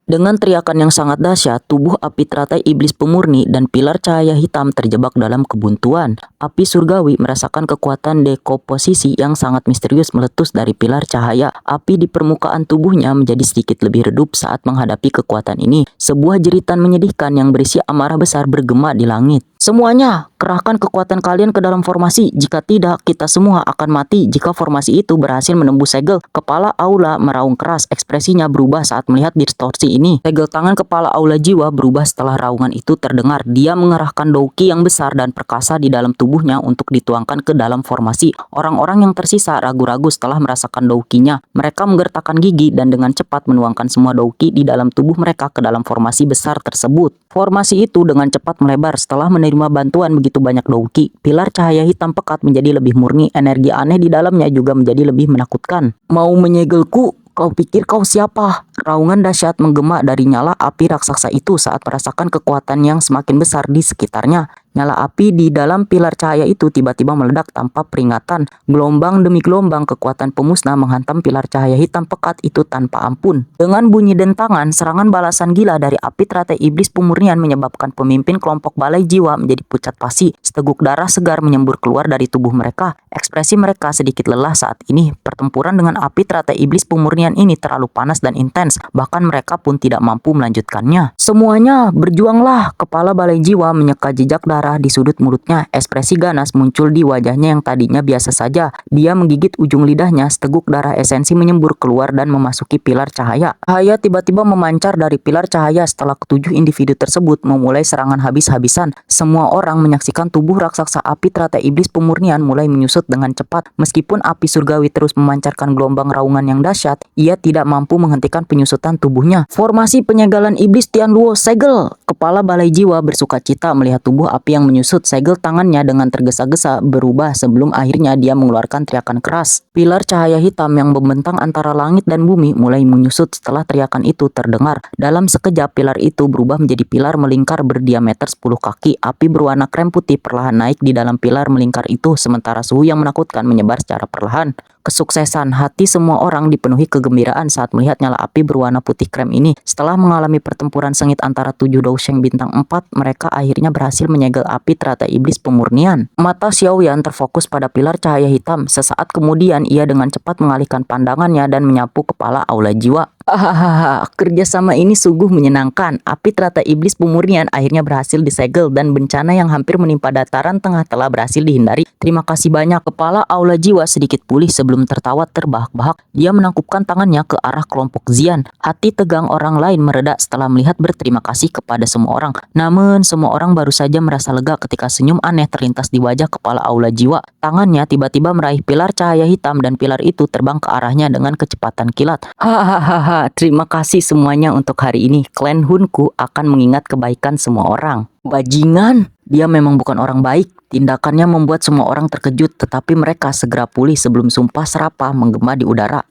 Dengan teriakan yang sangat dahsyat, tubuh api teratai iblis pemurni dan pilar cahaya hitam terjebak dalam kebuntuan. Api surgawi merasakan kekuatan dekomposisi yang sangat misterius meletus dari pilar cahaya. Api di permukaan tubuhnya menjadi sedikit lebih redup saat menghadapi kekuatan ini. Sebuah jeritan menyedihkan yang berisi amarah besar bergema di langit. Semuanya, kerahkan kekuatan kalian ke dalam formasi. Jika tidak, kita semua akan mati jika formasi itu berhasil menembus segel. Kepala Aula meraung keras, ekspresinya berubah saat melihat distorsi ini. Segel tangan kepala Aula jiwa berubah setelah raungan itu terdengar. Dia mengerahkan douki yang besar dan perkasa di dalam tubuhnya untuk dituangkan ke dalam formasi. Orang-orang yang tersisa ragu-ragu setelah merasakan doukinya. Mereka menggertakkan gigi dan dengan cepat menuangkan semua douki di dalam tubuh mereka ke dalam formasi besar tersebut. Formasi itu dengan cepat melebar setelah menerima bantuan begitu banyak douki. Pilar cahaya hitam pekat menjadi lebih murni, energi aneh di dalamnya juga menjadi lebih menakutkan. Mau menyegelku? Kau pikir kau siapa? Raungan dahsyat menggema dari nyala api raksasa itu saat merasakan kekuatan yang semakin besar di sekitarnya. Nyala api di dalam pilar cahaya itu tiba-tiba meledak tanpa peringatan. Gelombang demi gelombang kekuatan pemusnah menghantam pilar cahaya hitam pekat itu tanpa ampun. Dengan bunyi dentangan, serangan balasan gila dari api teratai iblis pemurnian menyebabkan pemimpin kelompok balai jiwa menjadi pucat pasi. Seteguk darah segar menyembur keluar dari tubuh mereka. Ekspresi mereka sedikit lelah saat ini. Pertempuran dengan api teratai iblis pemurnian ini terlalu panas dan intens. Bahkan mereka pun tidak mampu melanjutkannya. Semuanya, berjuanglah. Kepala balai jiwa menyeka jejak darah di sudut mulutnya. Ekspresi ganas muncul di wajahnya yang tadinya biasa saja. Dia menggigit ujung lidahnya, seteguk darah esensi menyembur keluar dan memasuki pilar cahaya. Cahaya tiba-tiba memancar dari pilar cahaya setelah ketujuh individu tersebut memulai serangan habis-habisan. Semua orang menyaksikan tubuh raksasa api teratai iblis pemurnian mulai menyusut dengan cepat. Meskipun api surgawi terus memancarkan gelombang raungan yang dahsyat, ia tidak mampu menghentikan penyusutan tubuhnya. Formasi penyegalan iblis Tian Luo segel. Kepala balai jiwa bersuka cita melihat tubuh api yang menyusut. Segel tangannya dengan tergesa-gesa berubah sebelum akhirnya dia mengeluarkan teriakan keras. Pilar cahaya hitam yang membentang antara langit dan bumi mulai menyusut setelah teriakan itu terdengar. Dalam sekejap pilar itu berubah menjadi pilar melingkar berdiameter 10 kaki. Api berwarna krem putih perlahan naik di dalam pilar melingkar itu sementara suhu yang menakutkan menyebar secara perlahan. Kesuksesan, hati semua orang dipenuhi kegembiraan saat melihat nyala api berwarna putih krem ini. Setelah mengalami pertempuran sengit antara 7 Dousheng bintang 4, mereka akhirnya berhasil menyegel api teratai iblis pemurnian. Mata Xiaoyan terfokus pada pilar cahaya hitam. Sesaat kemudian ia dengan cepat mengalihkan pandangannya dan menyapu kepala Aula jiwa. Hahaha, kerjasama ini sungguh menyenangkan. Api teratai iblis pemurnian akhirnya berhasil disegel dan bencana yang hampir menimpa dataran tengah telah berhasil dihindari. Terima kasih banyak. Kepala Aula jiwa sedikit pulih sebelum tertawa terbahak-bahak. Dia menangkupkan tangannya ke arah kelompok Xian. Hati tegang orang lain mereda setelah melihat berterima kasih kepada semua orang. Namun semua orang baru saja merasa lega ketika senyum aneh terlintas di wajah kepala Aula jiwa. Tangannya tiba-tiba meraih pilar cahaya hitam dan pilar itu terbang ke arahnya dengan kecepatan kilat. Hahaha. Terima kasih semuanya untuk hari ini. Klan Hunku akan mengingat kebaikan semua orang. Bajingan, dia memang bukan orang baik. Tindakannya membuat semua orang terkejut, tetapi mereka segera pulih sebelum sumpah serapah menggema di udara.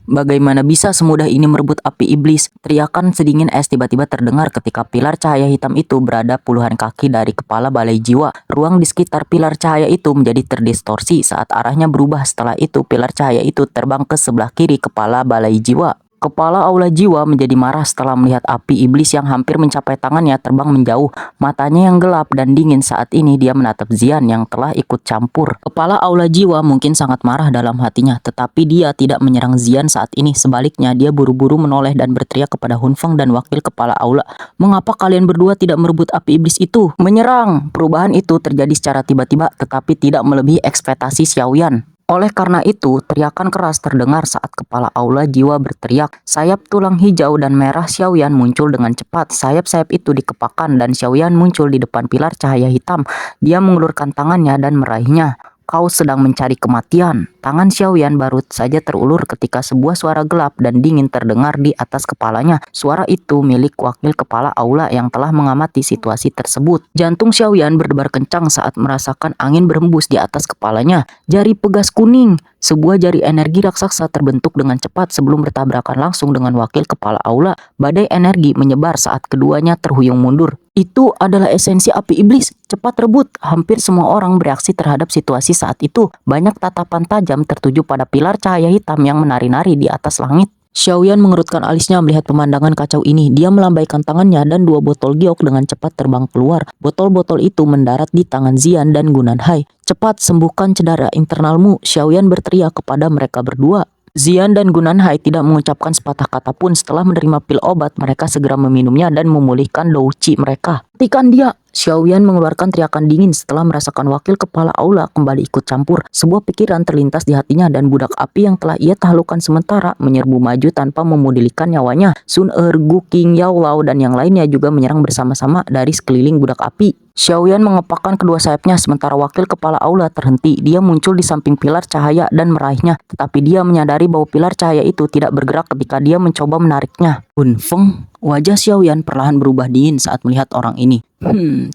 Bagaimana bisa semudah ini merebut api iblis? Teriakan sedingin es tiba-tiba terdengar ketika pilar cahaya hitam itu berada puluhan kaki dari kepala balai jiwa. Ruang di sekitar pilar cahaya itu menjadi terdistorsi saat arahnya berubah. Setelah itu pilar cahaya itu terbang ke sebelah kiri kepala balai jiwa. Kepala Aula jiwa menjadi marah setelah melihat api iblis yang hampir mencapai tangannya terbang menjauh. Matanya yang gelap dan dingin saat ini dia menatap Xian yang telah ikut campur. Kepala Aula jiwa mungkin sangat marah dalam hatinya, tetapi dia tidak menyerang Xian saat ini. Sebaliknya dia buru-buru menoleh dan berteriak kepada Hun Feng dan wakil kepala Aula. Mengapa kalian berdua tidak merebut api iblis itu? Menyerang! Perubahan itu terjadi secara tiba-tiba tetapi tidak melebihi ekspektasi Xiaoyan. Oleh karena itu, teriakan keras terdengar saat kepala Aula jiwa berteriak. Sayap tulang hijau dan merah Xiaoyan muncul dengan cepat. Sayap-sayap itu dikepakkan dan Xiaoyan muncul di depan pilar cahaya hitam. Dia mengulurkan tangannya dan meraihnya. Kau sedang mencari kematian. Tangan Xiaoyan baru saja terulur ketika sebuah suara gelap dan dingin terdengar di atas kepalanya. Suara itu milik wakil kepala Aula yang telah mengamati situasi tersebut. Jantung Xiaoyan berdebar kencang saat merasakan angin berhembus di atas kepalanya. Jari pegas kuning. Sebuah jari energi raksasa terbentuk dengan cepat sebelum bertabrakan langsung dengan wakil kepala Aula. Badai energi menyebar saat keduanya terhuyung mundur. Itu adalah esensi api iblis. Cepat rebut. Hampir semua orang bereaksi terhadap situasi saat itu. Banyak tatapan tajam tertuju pada pilar cahaya hitam yang menari-nari di atas langit. Xiaoyan mengerutkan alisnya melihat pemandangan kacau ini. Dia melambaikan tangannya dan dua botol giok dengan cepat terbang keluar. Botol-botol itu mendarat di tangan Zian dan Gunanhai. "Cepat sembuhkan cedera internalmu," Xiaoyan berteriak kepada mereka berdua. Zian dan Gunanhai tidak mengucapkan sepatah kata pun. Setelah menerima pil obat, mereka segera meminumnya dan memulihkan douqi mereka. "Hentikan dia!" Xiaoyan mengeluarkan teriakan dingin setelah merasakan wakil kepala aula kembali ikut campur. Sebuah pikiran terlintas di hatinya dan budak api yang telah ia taklukkan sementara menyerbu maju tanpa memodelkan nyawanya. Sun Er, Gu Qing, Yao Lao, dan yang lainnya juga menyerang bersama-sama dari sekeliling budak api. Xiaoyan mengepakkan kedua sayapnya sementara wakil kepala aula terhenti. Dia muncul di samping pilar cahaya dan meraihnya, tetapi dia menyadari bahwa pilar cahaya itu tidak bergerak ketika dia mencoba menariknya. "Hun Feng." Wajah Xiaoyan perlahan berubah dingin saat melihat orang ini.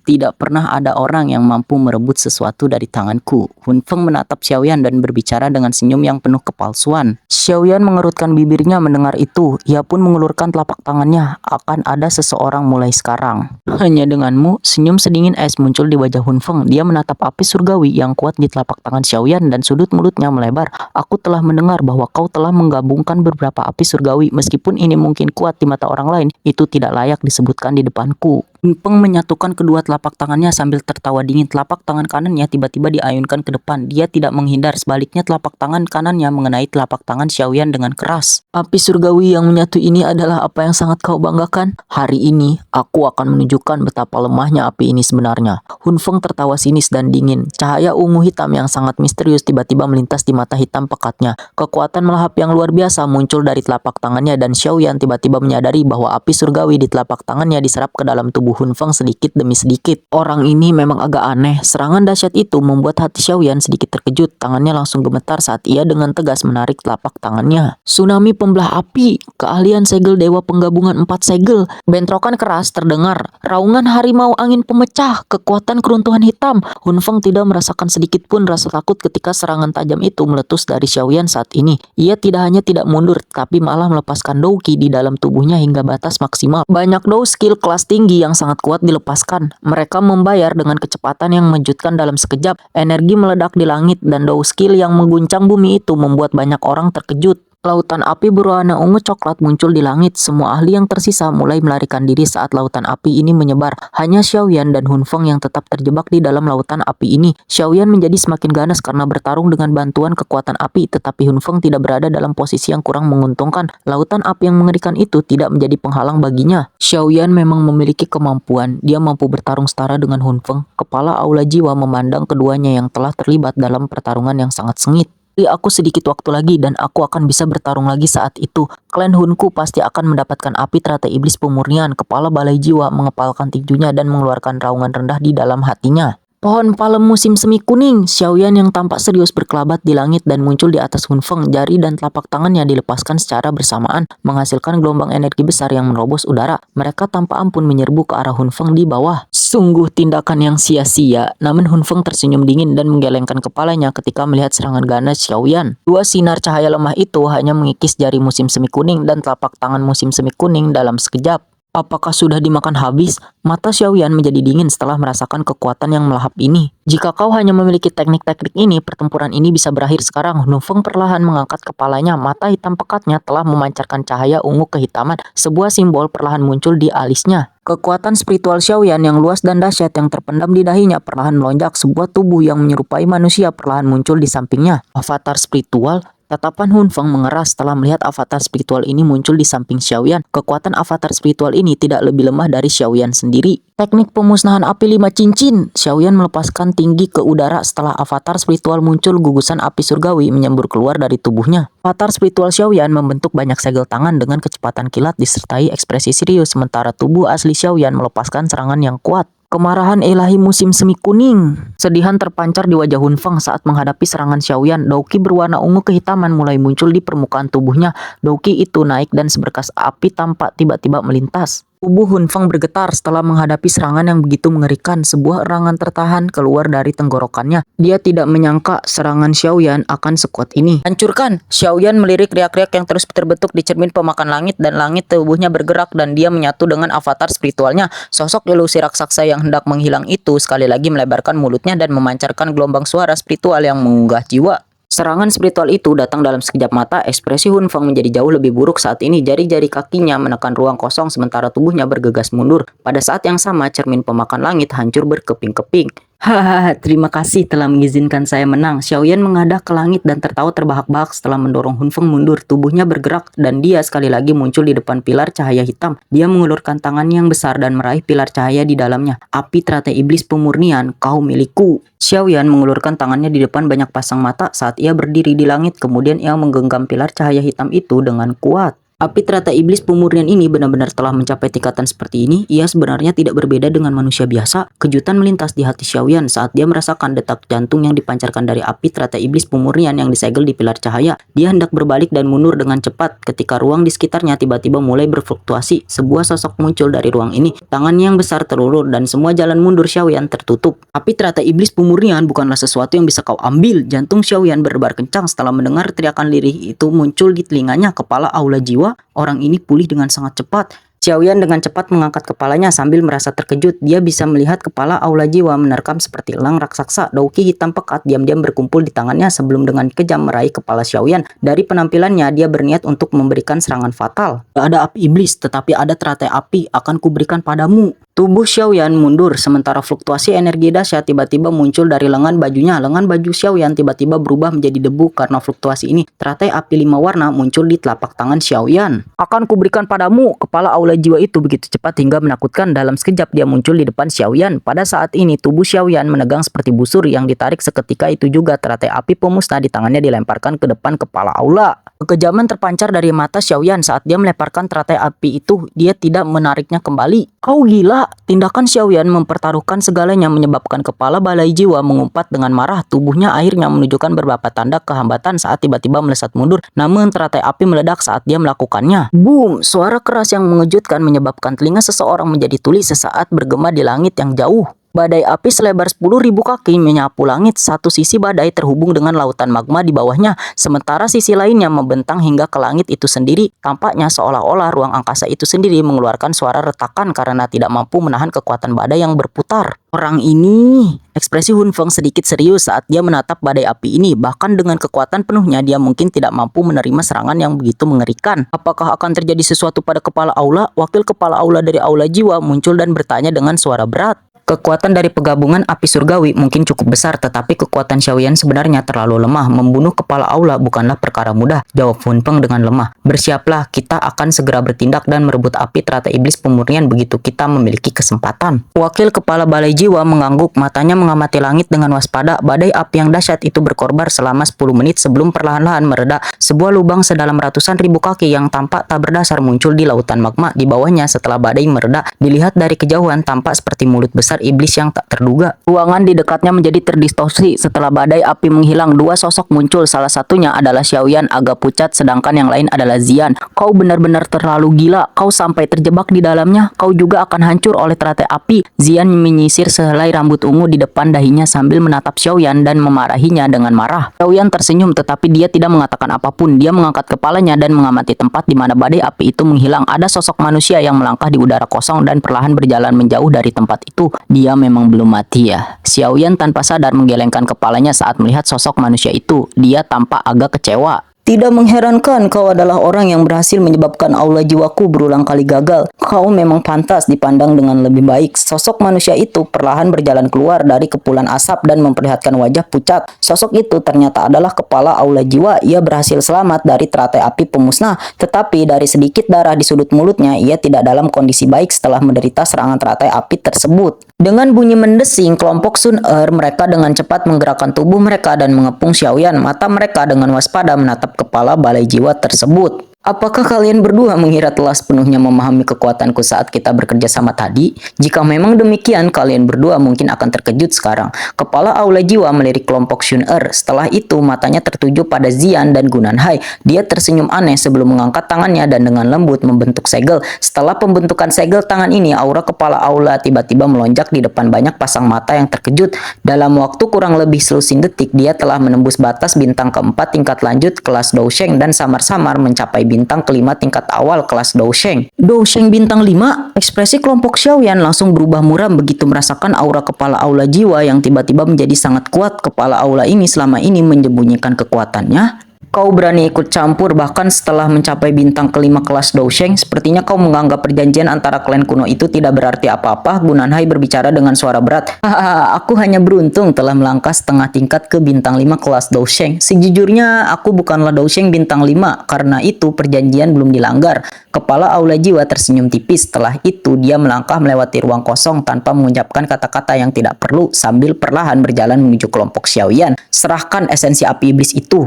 Tidak pernah ada orang yang mampu merebut sesuatu dari tanganku." Hun Feng menatap Xiaoyan dan berbicara dengan senyum yang penuh kepalsuan. Xiaoyan mengerutkan bibirnya mendengar itu. Ia pun mengulurkan telapak tangannya. "Akan ada seseorang mulai sekarang." "Hanya denganmu?" Senyum sedingin es muncul di wajah Hun Feng. Dia menatap api surgawi yang kuat di telapak tangan Xiaoyan dan sudut mulutnya melebar. "Aku telah mendengar bahwa kau telah menggabungkan beberapa api surgawi. Meskipun ini mungkin kuat di mata orang lain, itu tidak layak disebutkan di depanku." Hun Feng menyatukan kedua telapak tangannya sambil tertawa dingin. Telapak tangan kanannya tiba-tiba diayunkan ke depan. Dia tidak menghindar, sebaliknya telapak tangan kanannya mengenai telapak tangan Xiaoyan dengan keras. "Api surgawi yang menyatu ini adalah apa yang sangat kau banggakan? Hari ini, aku akan menunjukkan betapa lemahnya api ini sebenarnya." Hun Feng tertawa sinis dan dingin. Cahaya ungu hitam yang sangat misterius tiba-tiba melintas di mata hitam pekatnya. Kekuatan melahap yang luar biasa muncul dari telapak tangannya dan Xiaoyan tiba-tiba menyadari bahwa api surgawi di telapak tangannya diserap ke dalam tubuh Hun Feng sedikit demi sedikit. Orang ini memang agak aneh. Serangan dahsyat itu membuat hati Xiaoyan sedikit terkejut. Tangannya langsung gemetar saat ia dengan tegas menarik telapak tangannya. Tsunami pembelah api, keahlian segel dewa penggabungan 4 segel. Bentrokan keras terdengar. Raungan harimau angin pemecah, kekuatan keruntuhan hitam. Hun Feng tidak merasakan sedikit pun rasa takut ketika serangan tajam itu meletus dari Xiaoyan saat ini. Ia tidak hanya tidak mundur, tapi malah melepaskan douqi di dalam tubuhnya hingga batas maksimal. Banyak dou skill kelas tinggi yang sangat kuat dilepaskan. Mereka membayar dengan kecepatan yang mengejutkan dalam sekejap. Energi meledak di langit dan dou skill yang mengguncang bumi itu membuat banyak orang terkejut. Lautan api berwarna ungu coklat muncul di langit. Semua ahli yang tersisa mulai melarikan diri saat lautan api ini menyebar. Hanya Xiaoyan dan Hun Feng yang tetap terjebak di dalam lautan api ini. Xiaoyan menjadi semakin ganas karena bertarung dengan bantuan kekuatan api, tetapi Hun Feng tidak berada dalam posisi yang kurang menguntungkan. Lautan api yang mengerikan itu tidak menjadi penghalang baginya. Xiaoyan memang memiliki kemampuan. Dia mampu bertarung setara dengan Hun Feng. Kepala aula jiwa memandang keduanya yang telah terlibat dalam pertarungan yang sangat sengit. "Beri aku sedikit waktu lagi dan aku akan bisa bertarung lagi saat itu. Klan Hunku pasti akan mendapatkan api teratai iblis pemurnian." Kepala balai jiwa mengepalkan tinjunya dan mengeluarkan raungan rendah di dalam hatinya. "Pohon palem musim semi kuning." Xiaoyan yang tampak serius berkelabat di langit dan muncul di atas Hun Feng. Jari dan telapak tangannya dilepaskan secara bersamaan, menghasilkan gelombang energi besar yang menerobos udara. Mereka tanpa ampun menyerbu ke arah Hun Feng di bawah. Sungguh tindakan yang sia-sia. Namun Hun Feng tersenyum dingin dan menggelengkan kepalanya ketika melihat serangan ganas Xiaoyan. Dua sinar cahaya lemah itu hanya mengikis jari musim semi kuning dan telapak tangan musim semi kuning dalam sekejap. Apakah sudah dimakan habis? Mata Xiaoyan menjadi dingin setelah merasakan kekuatan yang melahap ini. "Jika kau hanya memiliki teknik-teknik ini, pertempuran ini bisa berakhir sekarang." Hun Feng perlahan mengangkat kepalanya. Mata hitam pekatnya telah memancarkan cahaya ungu kehitaman. Sebuah simbol perlahan muncul di alisnya. Kekuatan spiritual Xiaoyan yang luas dan dahsyat yang terpendam di dahinya perlahan melonjak. Sebuah tubuh yang menyerupai manusia perlahan muncul di sampingnya. Avatar spiritual. Tatapan Hun Feng mengeras setelah melihat avatar spiritual ini muncul di samping Xiaoyan. Kekuatan avatar spiritual ini tidak lebih lemah dari Xiaoyan sendiri. Teknik pemusnahan api 5 cincin. Xiaoyan melepaskan tinggi ke udara setelah avatar spiritual muncul. Gugusan api surgawi menyembur keluar dari tubuhnya. Avatar spiritual Xiaoyan membentuk banyak segel tangan dengan kecepatan kilat disertai ekspresi serius, sementara tubuh asli Xiaoyan melepaskan serangan yang kuat. Kemarahan ilahi musim semi kuning. Sedihan terpancar di wajah Hun Feng saat menghadapi serangan Xiaoyan. Douqi berwarna ungu kehitaman mulai muncul di permukaan tubuhnya. Douqi itu naik dan seberkas api tampak tiba-tiba melintas. Tubuh Hun Feng bergetar setelah menghadapi serangan yang begitu mengerikan. Sebuah erangan tertahan keluar dari tenggorokannya. Dia tidak menyangka serangan Xiaoyan akan sekuat ini. "Hancurkan!" Xiaoyan melirik riak-riak yang terus terbentuk di cermin pemakan langit, dan langit tubuhnya bergerak dan dia menyatu dengan avatar spiritualnya. Sosok ilusi raksasa yang hendak menghilang itu sekali lagi melebarkan mulutnya dan memancarkan gelombang suara spiritual yang menggugah jiwa. Serangan spiritual itu datang dalam sekejap mata. Ekspresi Hun Feng menjadi jauh lebih buruk saat ini. Jari-jari kakinya menekan ruang kosong sementara tubuhnya bergegas mundur. Pada saat yang sama, cermin pemakan langit hancur berkeping-keping. Hahaha, terima kasih telah mengizinkan saya menang. Xiaoyan menghadap ke langit dan tertawa terbahak-bahak setelah mendorong Hun Feng mundur. Tubuhnya bergerak dan dia sekali lagi muncul di depan pilar cahaya hitam. Dia mengulurkan tangannya yang besar dan meraih pilar cahaya di dalamnya. Api teratai iblis pemurnian, kau milikku. Xiaoyan mengulurkan tangannya di depan banyak pasang mata saat ia berdiri di langit. Kemudian ia menggenggam pilar cahaya hitam itu dengan kuat. Api teratai iblis pemurnian ini benar-benar telah mencapai tingkatan seperti ini. Ia sebenarnya tidak berbeda dengan manusia biasa. Kejutan melintas di hati Xiaoyan saat dia merasakan detak jantung yang dipancarkan dari api teratai iblis pemurnian yang disegel di pilar cahaya. Dia hendak berbalik dan mundur dengan cepat ketika ruang di sekitarnya tiba-tiba mulai berfluktuasi. Sebuah sosok muncul dari ruang ini. Tangannya yang besar terulur dan semua jalan mundur Xiaoyan tertutup. Api teratai iblis pemurnian bukanlah sesuatu yang bisa kau ambil. Jantung Xiaoyan berdebar kencang setelah mendengar teriakan lirih itu muncul di telinganya. Kepala aula jiwa orang ini pulih dengan sangat cepat. Xiaoyan dengan cepat mengangkat kepalanya sambil merasa terkejut. Dia bisa melihat kepala aula jiwa menerkam seperti elang raksasa. Dauki hitam pekat diam-diam berkumpul di tangannya sebelum dengan kejam meraih kepala Xiaoyan. Dari penampilannya, dia berniat untuk memberikan serangan fatal. Tidak ada api iblis, tetapi ada teratai api akan kuberikan padamu. Tubuh Xiaoyan mundur, sementara fluktuasi energi dahsyat tiba-tiba muncul dari lengan bajunya. Lengan baju Xiaoyan tiba-tiba berubah menjadi debu karena fluktuasi ini. Teratai api 5 warna muncul di telapak tangan Xiaoyan. Akan kuberikan padamu. Kepala aula jiwa itu begitu cepat hingga menakutkan. Dalam sekejap dia muncul di depan Xiaoyan. Pada saat ini tubuh Xiaoyan menegang seperti busur yang ditarik. Seketika itu juga teratai api pemusnah di tangannya dilemparkan ke depan kepala aula. Kekejaman terpancar dari mata Xiaoyan saat dia melemparkan teratai api itu. Dia tidak menariknya kembali. Kau gila. Tindakan Xiaoyan mempertaruhkan segalanya menyebabkan kepala balai jiwa mengumpat dengan marah. Tubuhnya akhirnya menunjukkan beberapa tanda kehambatan saat tiba-tiba melesat mundur. Namun teratai api meledak saat dia melakukannya. Boom! Suara keras yang mengejutkan menyebabkan telinga seseorang menjadi tuli sesaat bergema di langit yang jauh. Badai api selebar 10.000 kaki menyapu langit. Satu sisi badai terhubung dengan lautan magma di bawahnya, sementara sisi lainnya membentang hingga ke langit itu sendiri. Tampaknya seolah-olah ruang angkasa itu sendiri mengeluarkan suara retakan karena tidak mampu menahan kekuatan badai yang berputar. Orang ini... Ekspresi Hun Feng sedikit serius saat dia menatap badai api ini. Bahkan dengan kekuatan penuhnya dia mungkin tidak mampu menerima serangan yang begitu mengerikan. Apakah akan terjadi sesuatu pada kepala aula? Wakil kepala aula dari aula jiwa muncul dan bertanya dengan suara berat. Kekuatan dari penggabungan api surgawi mungkin cukup besar, tetapi kekuatan Xiaoyan sebenarnya terlalu lemah. Membunuh kepala aula bukanlah perkara mudah, jawab Hun Feng dengan lemah. Bersiaplah, kita akan segera bertindak dan merebut api teratai iblis pemurnian begitu kita memiliki kesempatan. Wakil kepala balai jiwa mengangguk, matanya mengamati langit dengan waspada. Badai api yang dahsyat itu berkorbar selama 10 menit sebelum perlahan-lahan mereda. Sebuah lubang sedalam ratusan ribu kaki yang tampak tak berdasar muncul di lautan magma di bawahnya. Setelah badai mereda, dilihat dari kejauhan tampak seperti mulut besar iblis yang tak terduga. Ruangan di dekatnya menjadi terdistorsi setelah badai api menghilang. Dua sosok muncul, salah satunya adalah Xiaoyan agak pucat sedangkan yang lain adalah Zian. Kau benar-benar terlalu gila. Kau sampai terjebak di dalamnya. Kau juga akan hancur oleh teratai api. Zian menyisir sehelai rambut ungu di depan dahinya sambil menatap Xiaoyan dan memarahinya dengan marah. Xiaoyan tersenyum tetapi dia tidak mengatakan apapun. Dia mengangkat kepalanya dan mengamati tempat di mana badai api itu menghilang. Ada sosok manusia yang melangkah di udara kosong dan perlahan berjalan menjauh dari tempat itu. Dia memang belum mati ya. Xiaoyan tanpa sadar menggelengkan kepalanya saat melihat sosok manusia itu. Dia tampak agak kecewa. Tidak mengherankan kau adalah orang yang berhasil menyebabkan aula jiwaku berulang kali gagal. Kau memang pantas dipandang dengan lebih baik. Sosok manusia itu perlahan berjalan keluar dari kepulan asap dan memperlihatkan wajah pucat. Sosok itu ternyata adalah kepala aula jiwa. Ia berhasil selamat dari teratai api pemusnah. Tetapi dari sedikit darah di sudut mulutnya, ia tidak dalam kondisi baik setelah menderita serangan teratai api tersebut. Dengan bunyi mendesing, kelompok Sun Er mereka dengan cepat menggerakkan tubuh mereka dan mengepung Xiaoyan. Mata mereka dengan waspada menatap kepala balai jiwa tersebut. Apakah kalian berdua mengira telah sepenuhnya memahami kekuatanku saat kita bekerja sama tadi? Jika memang demikian, kalian berdua mungkin akan terkejut sekarang. Kepala aula jiwa melirik kelompok Sun Er. Setelah itu, matanya tertuju pada Zian dan Gunanhai. Dia tersenyum aneh sebelum mengangkat tangannya dan dengan lembut membentuk segel. Setelah pembentukan segel tangan ini, aura kepala aula tiba-tiba melonjak di depan banyak pasang mata yang terkejut. Dalam waktu kurang lebih selusin detik, dia telah menembus batas bintang keempat tingkat lanjut kelas Dousheng dan samar-samar mencapai bintang kelima tingkat awal kelas Dousheng. Dousheng bintang 5, ekspresi kelompok Xiaoyan langsung berubah muram begitu merasakan aura kepala aula jiwa yang tiba-tiba menjadi sangat kuat. Kepala aula ini selama ini menyembunyikan kekuatannya. Kau berani ikut campur bahkan setelah mencapai bintang kelima kelas Dousheng. Sepertinya kau menganggap perjanjian antara klan kuno itu tidak berarti apa-apa. Gunanhai berbicara dengan suara berat. Hahaha, aku hanya beruntung telah melangkah setengah tingkat ke bintang 5 kelas Dousheng. Sejujurnya aku bukanlah Dousheng bintang 5, karena itu perjanjian belum dilanggar. Kepala aula jiwa tersenyum tipis. Setelah itu dia melangkah melewati ruang kosong tanpa mengucapkan kata-kata yang tidak perlu sambil perlahan berjalan menuju kelompok Xiaoyan. Serahkan esensi api iblis itu.